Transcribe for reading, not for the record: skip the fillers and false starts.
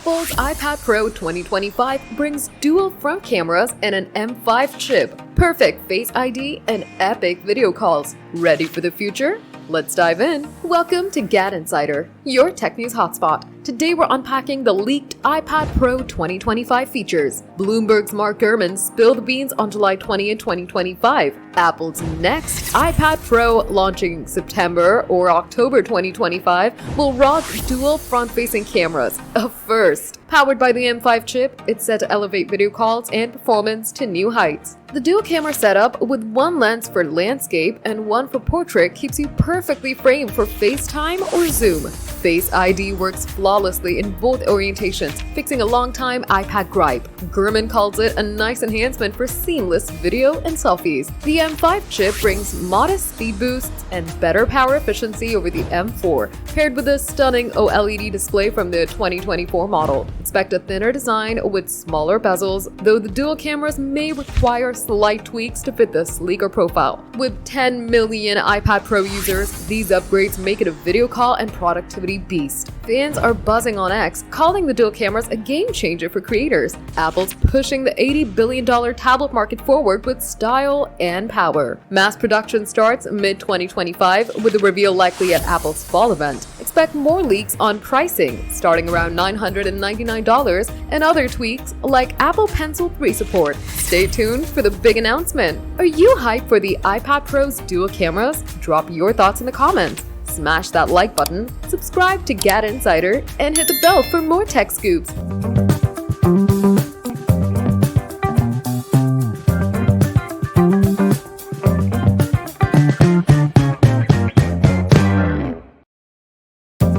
Apple's iPad Pro 2025 brings dual front cameras and an M5 chip, perfect Face ID, and epic video calls. Ready for the future? Let's dive in. Welcome to GadInsider, your tech news hotspot. Today we're unpacking the leaked iPad Pro 2025 features. Bloomberg's Mark Gurman spilled the beans on July 20, 2025. Apple's next iPad Pro, launching September or October 2025, will rock dual front-facing cameras, a first. Powered by the M5 chip, it's set to elevate video calls and performance to new heights. The dual camera setup, with one lens for landscape and one for portrait, keeps you perfectly framed for FaceTime or Zoom. Face ID works flawlessly in both orientations, fixing a long-time iPad gripe. Gurman calls it a nice enhancement for seamless video and selfies. The M5 chip brings modest speed boosts and better power efficiency over the M4, paired with a stunning OLED display from the 2024 model. Expect a thinner design with smaller bezels, though the dual cameras may require slight tweaks to fit the sleeker profile. With 10 million iPad Pro users, these upgrades make it a video call and productivity beast. Fans are buzzing on X, calling the dual cameras a game changer for creators. Apple's pushing the $80 billion tablet market forward with style and power. Mass production starts mid-2025, with the reveal likely at Apple's fall event. Expect more leaks on pricing, starting around $999, and other tweaks like Apple Pencil 3 support. Stay tuned for the big announcement. Are you hyped for the iPad Pro's dual cameras? Drop your thoughts in the comments. Smash that like button, subscribe to GadInsider, and hit the bell for more tech scoops.